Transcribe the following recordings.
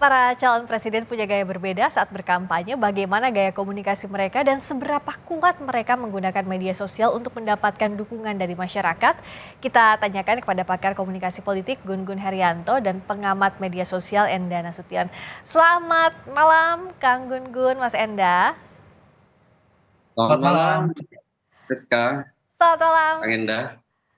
Para calon presiden punya gaya berbeda saat berkampanye. Bagaimana gaya komunikasi mereka dan seberapa kuat mereka menggunakan media sosial untuk mendapatkan dukungan dari masyarakat? Kita tanyakan kepada pakar komunikasi politik Gun-Gun Herianto dan pengamat media sosial Enda Nasution. Selamat malam, Kang Gun-Gun, Mas Enda. Selamat Selamat malam, malam. Rizka, Selamat malam. Kang Enda.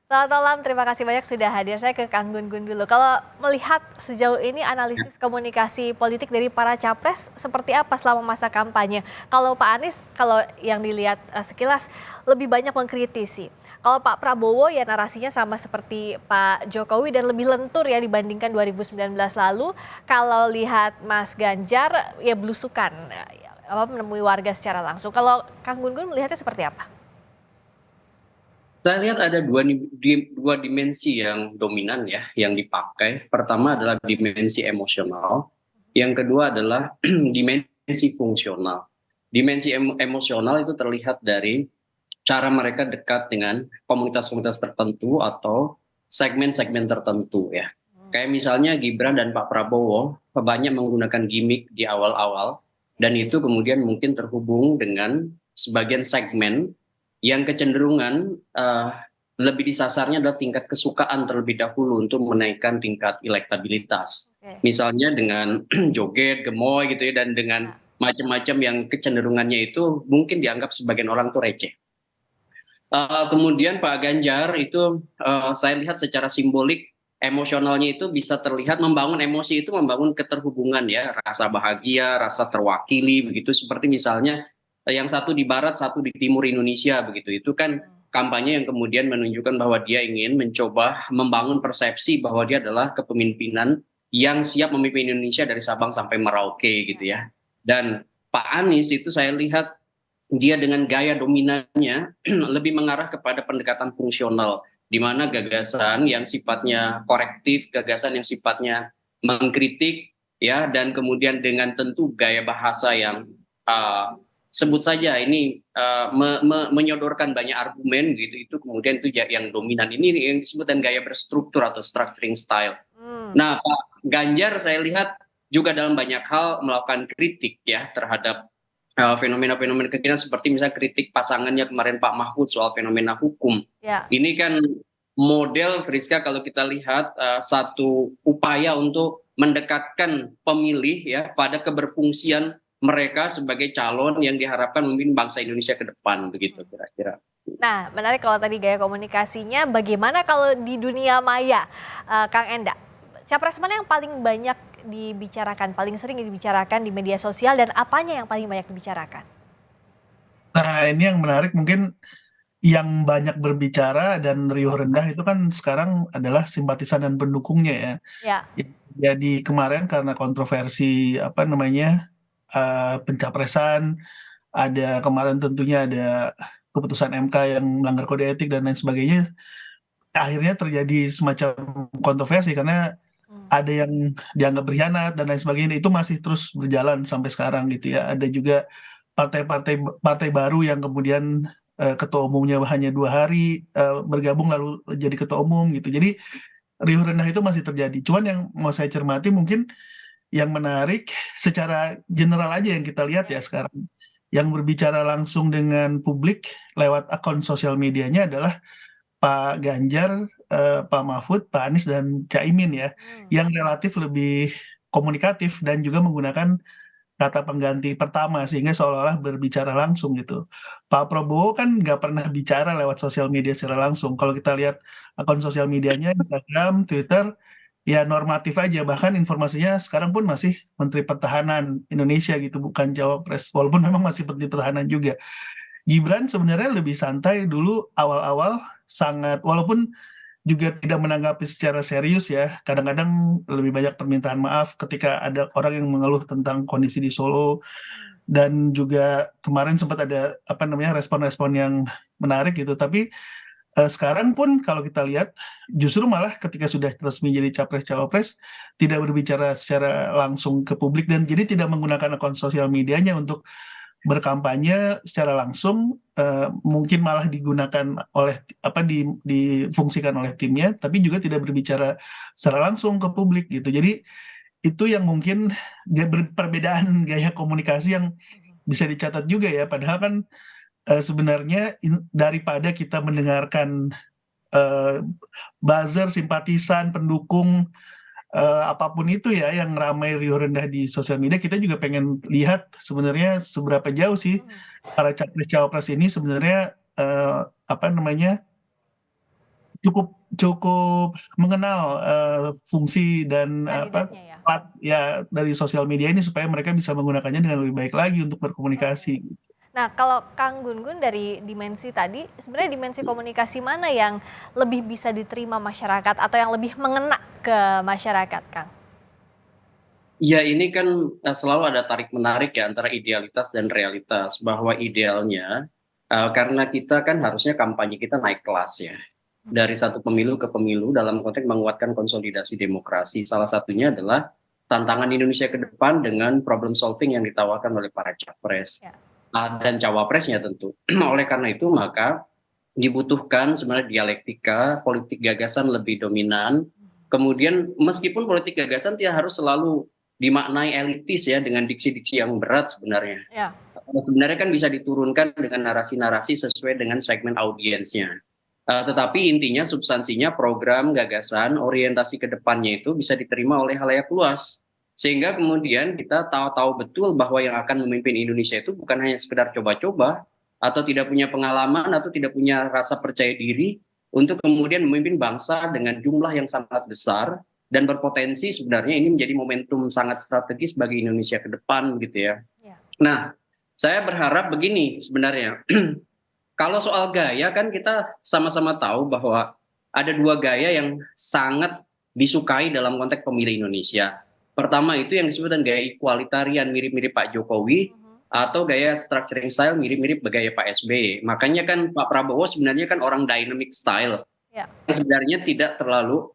Selamat malam, terima kasih banyak sudah hadir. Saya ke Kang Gun-Gun dulu. Kalau melihat sejauh ini analisis komunikasi politik dari para capres seperti apa selama masa kampanye? Kalau Pak Anies, kalau yang dilihat sekilas lebih banyak mengkritisi. Kalau Pak Prabowo ya narasinya sama seperti Pak Jokowi dan lebih lentur ya dibandingkan 2019 lalu. Kalau lihat Mas Ganjar ya belusukan, menemui warga secara langsung. Kalau Kang Gun-Gun melihatnya seperti apa? Saya lihat ada dua dimensi yang dominan ya, yang dipakai. Pertama adalah dimensi emosional, yang kedua adalah dimensi fungsional. Dimensi emosional itu terlihat dari cara mereka dekat dengan komunitas-komunitas tertentu atau segmen-segmen tertentu ya. Kayak misalnya Gibran dan Pak Prabowo banyak menggunakan gimmick di awal-awal, dan itu kemudian mungkin terhubung dengan sebagian segmen yang kecenderungan lebih disasarnya adalah tingkat kesukaan terlebih dahulu untuk menaikkan tingkat elektabilitas. Oke. Misalnya dengan joget, gemoy gitu ya, dan dengan Ya. macam-macam yang kecenderungannya itu mungkin dianggap sebagian orang tuh receh. Kemudian Pak Ganjar itu saya lihat secara simbolik emosionalnya itu bisa terlihat membangun emosi, itu membangun keterhubungan ya, rasa bahagia, rasa terwakili begitu, seperti misalnya yang satu di barat, satu di timur Indonesia begitu. Itu kan kampanye yang kemudian menunjukkan bahwa dia ingin mencoba membangun persepsi bahwa dia adalah kepemimpinan yang siap memimpin Indonesia dari Sabang sampai Merauke gitu ya. Dan Pak Anies itu saya lihat dia dengan gaya dominannya lebih mengarah kepada pendekatan fungsional, di mana gagasan yang sifatnya korektif, gagasan yang sifatnya mengkritik, ya, dan kemudian dengan tentu gaya bahasa yang sebut saja ini menyodorkan banyak argumen gitu, itu kemudian itu yang dominan. Ini yang disebut dengan gaya berstruktur atau structuring style. Hmm. Nah, Pak Ganjar saya lihat juga dalam banyak hal melakukan kritik ya terhadap fenomena-fenomena kekinian, seperti misalnya kritik pasangannya kemarin Pak Mahfud soal fenomena hukum. Ya. Ini kan model Friska kalau kita lihat satu upaya untuk mendekatkan pemilih ya pada keberfungsian mereka sebagai calon yang diharapkan memimpin bangsa Indonesia ke depan begitu kira-kira. Nah, menarik kalau tadi gaya komunikasinya. Bagaimana kalau di dunia maya, Kang Enda? Capres mana yang paling banyak dibicarakan, paling sering dibicarakan di media sosial dan apanya yang paling banyak dibicarakan? Nah, ini yang menarik mungkin yang banyak berbicara dan riuh rendah itu kan sekarang adalah simpatisan dan pendukungnya ya. Ya. Jadi kemarin karena kontroversi apa namanya pencapresan, ada kemarin tentunya ada keputusan MK yang melanggar kode etik dan lain sebagainya. Akhirnya terjadi semacam kontroversi karena Hmm. ada yang dianggap berkhianat dan lain sebagainya. Itu masih terus berjalan sampai sekarang gitu ya. Ada juga partai baru yang kemudian ketua umumnya hanya 2 hari bergabung lalu jadi ketua umum gitu. Jadi riuh rendah itu masih terjadi. Cuman yang mau saya cermati mungkin yang menarik secara general aja yang kita lihat ya sekarang. Yang berbicara langsung dengan publik lewat akun sosial medianya adalah Pak Ganjar, Pak Mahfud, Pak Anies, dan Caimin ya, Hmm. yang relatif lebih komunikatif dan juga menggunakan kata pengganti pertama sehingga seolah-olah berbicara langsung gitu. Pak Prabowo kan nggak pernah bicara lewat sosial media secara langsung. Kalau kita lihat akun sosial medianya, Instagram, Twitter, ya normatif aja. Bahkan informasinya sekarang pun masih Menteri Pertahanan Indonesia gitu, bukan Cawapres. Walaupun memang masih Menteri Pertahanan juga. Gibran sebenarnya lebih santai dulu awal-awal, sangat walaupun juga tidak menanggapi secara serius ya. Kadang-kadang lebih banyak permintaan maaf ketika ada orang yang mengeluh tentang kondisi di Solo, dan juga kemarin sempat ada apa namanya respon-respon yang menarik gitu. Tapi sekarang pun kalau kita lihat justru malah ketika sudah resmi jadi capres cawapres tidak berbicara secara langsung ke publik dan jadi tidak menggunakan akun sosial medianya untuk berkampanye secara langsung, mungkin malah digunakan oleh apa difungsikan oleh timnya, tapi juga tidak berbicara secara langsung ke publik gitu. Jadi itu yang mungkin perbedaan gaya komunikasi yang bisa dicatat juga ya. Padahal kan sebenarnya daripada kita mendengarkan buzzer, simpatisan, pendukung apapun itu ya yang ramai riuh rendah di sosial media, kita juga pengen lihat sebenarnya seberapa jauh sih para capres-cawapres ini sebenarnya apa namanya cukup cukup mengenal fungsi dan Kandidatnya ya. ya dari sosial media ini supaya mereka bisa menggunakannya dengan lebih baik lagi untuk berkomunikasi. Nah, kalau Kang Gun-Gun dari dimensi tadi, sebenarnya dimensi komunikasi mana yang lebih bisa diterima masyarakat atau yang lebih mengena ke masyarakat, Kang? Ya, ini kan selalu ada tarik-menarik ya antara idealitas dan realitas. Bahwa idealnya, karena kita kan harusnya kampanye kita naik kelas ya. Dari satu pemilu ke pemilu dalam konteks menguatkan konsolidasi demokrasi. Salah satunya adalah tantangan Indonesia ke depan dengan problem solving yang ditawarkan oleh para capres. Ya. Dan cawapresnya tentu. Oleh karena itu maka dibutuhkan sebenarnya dialektika, politik gagasan lebih dominan. Kemudian meskipun politik gagasan tidak harus selalu dimaknai elitis ya dengan diksi-diksi yang berat sebenarnya. Ya. Sebenarnya kan bisa diturunkan dengan narasi-narasi sesuai dengan segmen audiensnya. Tetapi intinya substansinya program, gagasan, orientasi ke depannya itu bisa diterima oleh khalayak luas. Sehingga kemudian kita tahu betul bahwa yang akan memimpin Indonesia itu bukan hanya sekedar coba-coba, atau tidak punya pengalaman, atau tidak punya rasa percaya diri, untuk kemudian memimpin bangsa dengan jumlah yang sangat besar, dan berpotensi sebenarnya ini menjadi momentum sangat strategis bagi Indonesia ke depan gitu ya. Ya. Nah, saya berharap begini sebenarnya. Kalau soal gaya kan kita sama-sama tahu bahwa ada dua gaya yang sangat disukai dalam konteks pemilih Indonesia. Pertama itu yang disebut dengan gaya equalitarian mirip-mirip Pak Jokowi, atau gaya structuring style mirip-mirip gaya Pak SBY. Makanya kan Pak Prabowo sebenarnya kan orang dynamic style. Ya. Sebenarnya tidak terlalu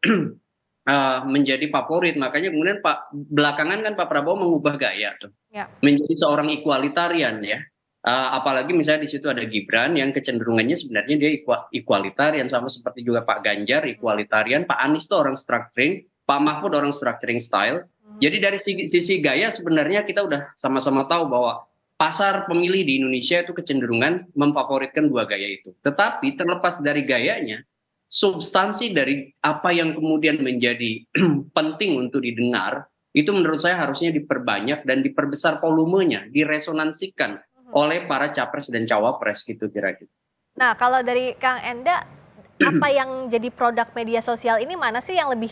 menjadi favorit. Makanya kemudian belakangan kan Pak Prabowo mengubah gaya tuh. Ya. Menjadi seorang equalitarian ya. Apalagi misalnya di situ ada Gibran yang kecenderungannya sebenarnya dia equalitarian, sama seperti juga Pak Ganjar equalitarian, Pak Anies itu orang structuring, Pak Mahfud orang structuring style. Jadi dari sisi gaya sebenarnya kita udah sama-sama tahu bahwa pasar pemilih di Indonesia itu kecenderungan memfavoritkan dua gaya itu. Tetapi terlepas dari gayanya, substansi dari apa yang kemudian menjadi penting untuk didengar, itu menurut saya harusnya diperbanyak dan diperbesar volumenya, diresonansikan oleh para capres dan cawapres gitu kira-kira. Nah, kalau dari Kang Enda, apa yang jadi produk media sosial ini mana sih yang lebih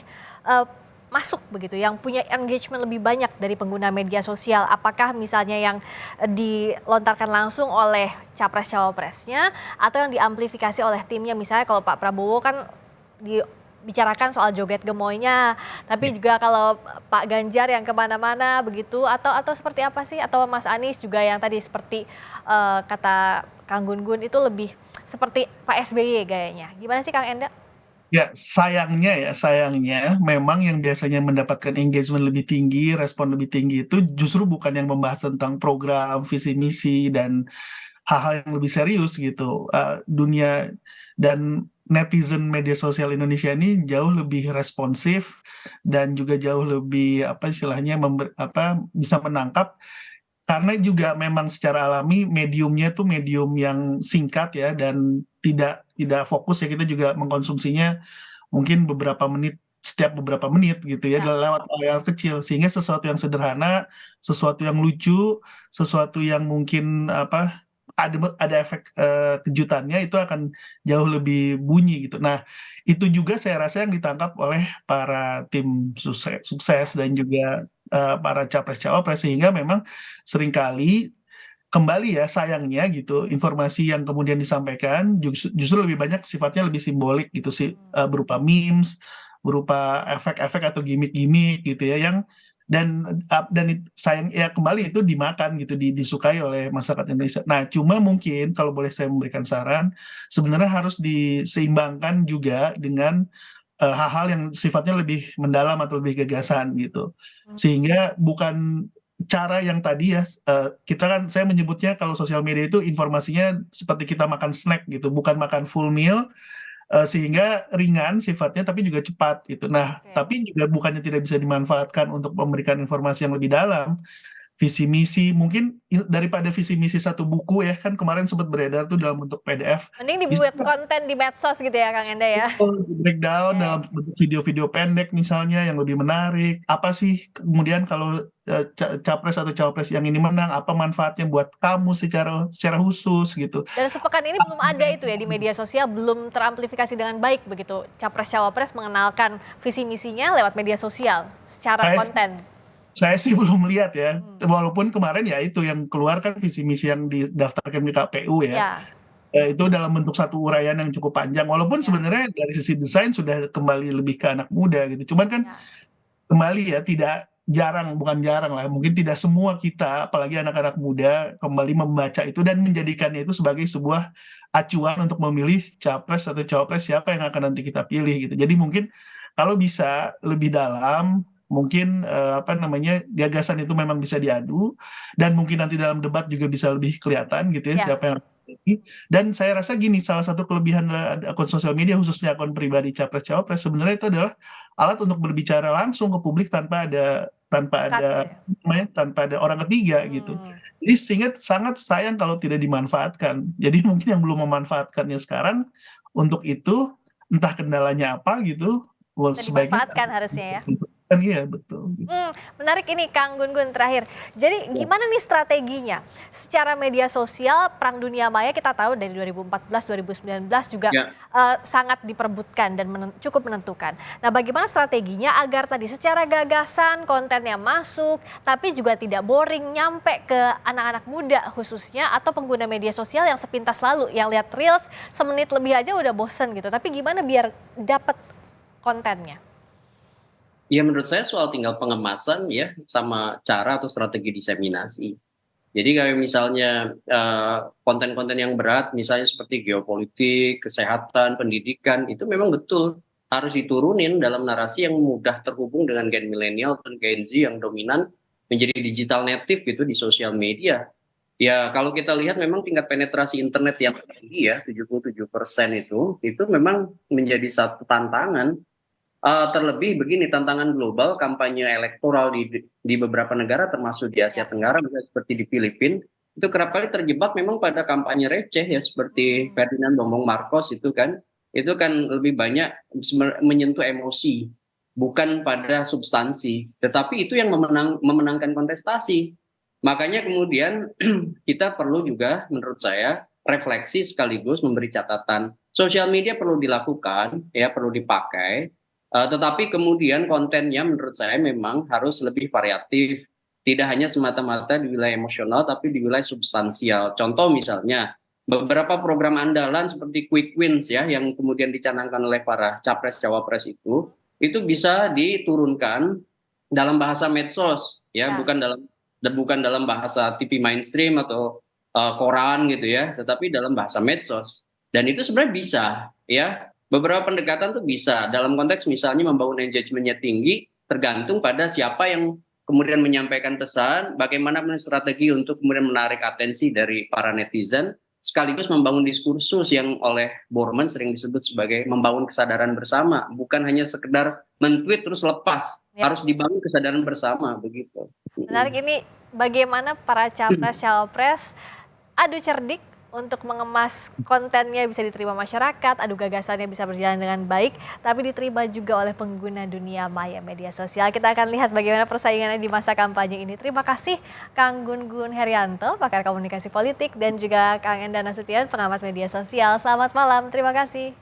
masuk begitu, yang punya engagement lebih banyak dari pengguna media sosial? Apakah misalnya yang dilontarkan langsung oleh capres-cawapresnya atau yang diamplifikasi oleh timnya? Misalnya kalau Pak Prabowo kan dibicarakan soal joget gemoynya, tapi juga kalau Pak Ganjar yang kemana-mana begitu, atau seperti apa sih? Atau Mas Anies juga yang tadi seperti kata Kang Gun-Gun itu lebih seperti Pak SBY gayanya. Gimana sih Kang Enda? Ya, sayangnya memang yang biasanya mendapatkan engagement lebih tinggi, respon lebih tinggi itu justru bukan yang membahas tentang program, visi misi, dan hal-hal yang lebih serius gitu. Dunia dan netizen media sosial Indonesia ini jauh lebih responsif dan juga jauh lebih istilahnya bisa menangkap, karena juga memang secara alami mediumnya tuh medium yang singkat ya, dan tidak fokus ya. Kita juga mengkonsumsinya mungkin setiap beberapa menit gitu ya, lewat layar kecil, sehingga sesuatu yang sederhana, sesuatu yang lucu, sesuatu yang mungkin ada efek kejutannya itu akan jauh lebih bunyi gitu. Nah, itu juga saya rasa yang ditangkap oleh para tim sukses dan juga para capres-cawapres, sehingga memang seringkali kembali ya sayangnya gitu, informasi yang kemudian disampaikan justru lebih banyak sifatnya lebih simbolik gitu sih, berupa memes, berupa efek-efek atau gimmick-gimmick gitu ya, yang dan sayang ya kembali itu dimakan gitu, disukai oleh masyarakat Indonesia. Nah, cuma mungkin kalau boleh saya memberikan saran, sebenarnya harus diseimbangkan juga dengan hal-hal yang sifatnya lebih mendalam atau lebih gagasan gitu, sehingga bukan cara yang tadi ya, saya menyebutnya kalau sosial media itu informasinya seperti kita makan snack gitu, bukan makan full meal, sehingga ringan sifatnya tapi juga cepat gitu. Nah, Oke. tapi juga bukannya tidak bisa dimanfaatkan untuk memberikan informasi yang lebih dalam. Visi misi mungkin daripada visi misi satu buku ya kan kemarin sempat beredar tuh dalam bentuk PDF. Mending Bisa dibuat konten di medsos gitu ya Kang Enda ya. di breakdown Oke. dalam bentuk video-video pendek misalnya yang lebih menarik. Apa sih kemudian kalau capres atau cawapres yang ini menang, apa manfaatnya buat kamu secara khusus gitu. Dan sepekan ini belum ada itu ya di media sosial, belum teramplifikasi dengan baik begitu. Capres Cawapres mengenalkan visi misinya lewat media sosial secara Saya konten. Saya sih belum lihat ya, walaupun kemarin ya itu yang keluar kan visi misi yang didaftarkan ke KPU ya. Ya, Itu dalam bentuk satu uraian yang cukup panjang, walaupun ya, sebenarnya dari sisi desain sudah kembali lebih ke anak muda gitu. Cuman kan ya. kembali ya tidak jarang, bukan jarang lah, mungkin tidak semua kita, apalagi anak-anak muda kembali membaca itu dan menjadikannya itu sebagai sebuah acuan untuk memilih capres atau cawapres siapa yang akan nanti kita pilih gitu. Jadi mungkin kalau bisa lebih dalam, mungkin apa namanya gagasan itu memang bisa diadu dan mungkin nanti dalam debat juga bisa lebih kelihatan gitu ya Ya. siapa yang akan dipilih. Dan saya rasa gini, salah satu kelebihan akun sosial media khususnya akun pribadi capres cawapres sebenarnya itu adalah alat untuk berbicara langsung ke publik tanpa ada Cut ya. tanpa ada orang ketiga gitu. Hmm. Jadi sehingga sangat sayang kalau tidak dimanfaatkan. Jadi mungkin yang belum memanfaatkannya sekarang untuk itu entah kendalanya apa gitu, Bisa sebaiknya dimanfaatkan harusnya ya. kan iya betul. Menarik ini Kang Gun-Gun terakhir. Jadi gimana nih strateginya? Secara media sosial Perang Dunia Maya kita tahu dari 2014-2019 juga Ya. sangat diperebutkan dan cukup menentukan. Nah bagaimana strateginya agar tadi secara gagasan kontennya masuk tapi juga tidak boring nyampe ke anak-anak muda khususnya atau pengguna media sosial yang sepintas lalu yang lihat reels semenit lebih aja udah bosen gitu. Tapi gimana biar dapat kontennya? Ya menurut saya soal tinggal pengemasan ya sama cara atau strategi diseminasi. Jadi kayak misalnya konten-konten yang berat misalnya seperti geopolitik, kesehatan, pendidikan itu memang betul harus diturunin dalam narasi yang mudah terhubung dengan gen milenial dan Gen Z yang dominan menjadi digital native gitu di sosial media. Ya kalau kita lihat memang tingkat penetrasi internet yang tinggi ya 77% itu memang menjadi satu tantangan. Terlebih begini, tantangan global kampanye elektoral di beberapa negara termasuk di Asia Ya. Tenggara misalnya seperti di Filipina itu kerap kali terjebak memang pada kampanye receh ya seperti Ferdinand Bongbong Marcos itu kan lebih banyak menyentuh emosi bukan pada substansi, tetapi itu yang memenangkan kontestasi. Makanya kemudian kita perlu juga menurut saya refleksi sekaligus memberi catatan. Sosial media perlu dilakukan ya, perlu dipakai. Tetapi kemudian kontennya menurut saya memang harus lebih variatif, tidak hanya semata-mata di wilayah emosional, tapi di wilayah substansial. Contoh misalnya, beberapa program andalan seperti Quick Wins ya, yang kemudian dicanangkan oleh para capres-cawapres itu bisa diturunkan dalam bahasa medsos, ya, Ya. bukan dalam bahasa TV mainstream atau koran gitu ya, tetapi dalam bahasa medsos. Dan itu sebenarnya bisa, ya. Beberapa pendekatan tuh bisa dalam konteks misalnya membangun engagementnya tinggi tergantung pada siapa yang kemudian menyampaikan pesan, bagaimana strategi untuk kemudian menarik atensi dari para netizen, sekaligus membangun diskursus yang oleh Borman sering disebut sebagai membangun kesadaran bersama, bukan hanya sekedar men-tweet terus lepas, Ya. harus dibangun kesadaran bersama begitu. Menarik ini bagaimana para capres-cawapres adu cerdik untuk mengemas kontennya bisa diterima masyarakat, adu gagasannya bisa berjalan dengan baik, tapi diterima juga oleh pengguna dunia maya media sosial. Kita akan lihat bagaimana persaingannya di masa kampanye ini. Terima kasih Kang Gun-Gun Herianto, pakar komunikasi politik, dan juga Kang Enda Nasution, pengamat media sosial. Selamat malam, terima kasih.